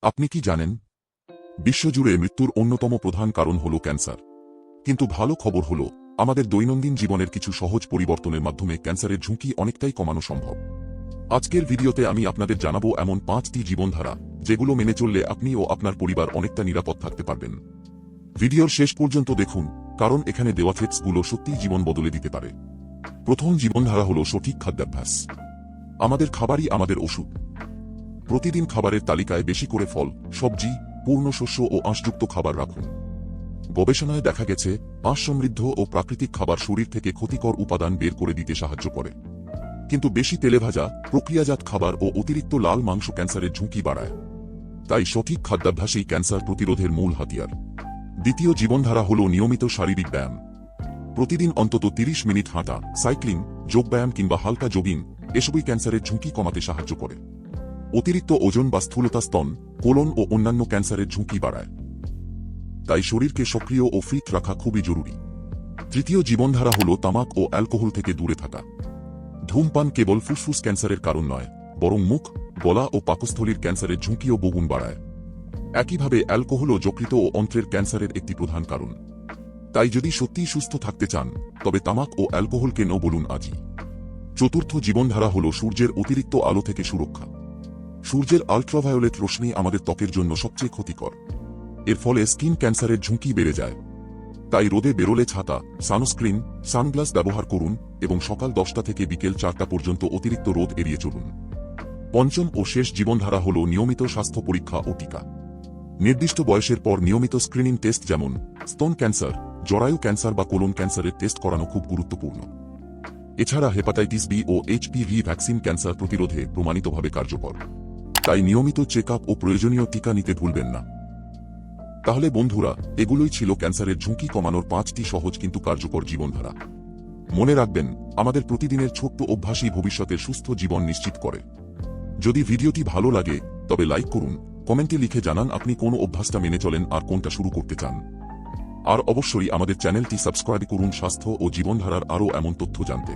আপনি কি জানেন, বিশ্বজুড়ে মৃত্যুর অন্যতম প্রধান কারণ হল ক্যান্সার। কিন্তু ভালো খবর হল, আমাদের দৈনন্দিন জীবনের কিছু সহজ পরিবর্তনের মাধ্যমে ক্যান্সারের ঝুঁকি অনেকটাই কমানো সম্ভব। আজকের ভিডিওতে আমি আপনাদের জানাবো এমন 5টি জীবনধারা, যেগুলো মেনে চললে আপনি ও আপনার পরিবার অনেকটা নিরাপদ থাকতে পারবেন। ভিডিওর শেষ পর্যন্ত দেখুন, কারণ এখানে দেওয়া টিপসগুলো সত্যিই জীবন বদলে দিতে পারে। প্রথম জীবনধারা হল সঠিক খাদ্যাভ্যাস। আমাদের খাবারই আমাদের ওষুধ। প্রতিদিন খাবারের তালিকায় বেশি করে ফল, সবজি, পূর্ণ শস্য ও আঁশযুক্ত খাবার রাখুন। গবেষণায় দেখা গেছে, আঁশ সমৃদ্ধ ও প্রাকৃতিক খাবার শরীর থেকে ক্ষতিকর উপাদান বের করে দিতে সাহায্য করে। কিন্তু বেশি তেলেভাজা, প্রক্রিয়াজাত খাবার ও অতিরিক্ত লাল মাংস ক্যান্সারের ঝুঁকি বাড়ায়। তাই সঠিক খাদ্যাভ্যাসই ক্যান্সার প্রতিরোধের মূল হাতিয়ার। দ্বিতীয় জীবনধারা হল নিয়মিত শারীরিক ব্যায়াম। প্রতিদিন অন্তত 30 মিনিট হাঁটা, সাইক্লিং, যোগব্যায়াম কিংবা হালকা জগিং এসবই ক্যান্সারের ঝুঁকি কমাতে সাহায্য করে। অতিরিক্ত ওজন বা স্থূলতা স্তন, কোলন ও অন্যান্য ক্যান্সারের ঝুঁকি বাড়ায়। তাই শরীরকে সক্রিয় ও ফিট রাখা খুবই জরুরি। তৃতীয় জীবনধারা হল তামাক ও অ্যালকোহল থেকে দূরে থাকা। ধূমপান কেবল ফুসফুস ক্যান্সারের কারণ নয়, বরং মুখ, গলা ও পাকস্থলীর ক্যান্সারের ঝুঁকিও বহুগুণ বাড়ায়। একইভাবে অ্যালকোহলও যকৃত ও অন্ত্রের ক্যান্সারের একটি প্রধান কারণ। তাই যদি সত্যিই সুস্থ থাকতে চান, তবে তামাক ও অ্যালকোহলকে ন বলুন আজই। চতুর্থ জীবনধারা হল সূর্যের অতিরিক্ত আলো থেকে সুরক্ষা। সূর্যের আল্ট্রাভায়োলেট রশ্মি আমাদের ত্বকের জন্য সবচেয়ে ক্ষতিকর। এর ফলে স্কিন ক্যান্সারের ঝুঁকি বেড়ে যায়। তাই রোদে বেরোলে ছাতা, সানস্ক্রিন, সানগ্লাস ব্যবহার করুন এবং সকাল 10টা থেকে বিকেল 4টা পর্যন্ত অতিরিক্ত রোদ এড়িয়ে চলুন। পঞ্চম ও শেষ জীবনধারা হল নিয়মিত স্বাস্থ্য পরীক্ষা ও টিকা। নির্দিষ্ট বয়সের পর নিয়মিত স্ক্রিনিং টেস্ট, যেমন স্তন ক্যান্সার, জরায়ু ক্যান্সার বা কোলন ক্যান্সারের টেস্ট করানো খুব গুরুত্বপূর্ণ। এছাড়া হেপাটাইটিস বি ও এইচপিভি ভ্যাকসিন ক্যান্সার প্রতিরোধে প্রমাণিতভাবে কার্যকর। তাই নিয়মিত চেক আপ ও প্রয়োজনীয় টিকা নিতে ভুলবেন না। তাহলে বন্ধুরা, এগুলোই ছিল ক্যান্সারের ঝুঁকি কমানোর 5টি সহজ কিন্তু কার্যকর জীবনধারা। মনে রাখবেন, আমাদের প্রতিদিনের ছোট্ট অভ্যাসই ভবিষ্যতের সুস্থ জীবন নিশ্চিত করে। যদি ভিডিওটি ভালো লাগে, তবে লাইক করুন, কমেন্টে লিখে জানান আপনি কোন অভ্যাসটা মেনে চলেন আর কোনটা শুরু করতে চান। আর অবশ্যই আমাদের চ্যানেলটি সাবস্ক্রাইব করুন স্বাস্থ্য ও জীবনধারার আরও এমন তথ্য জানতে।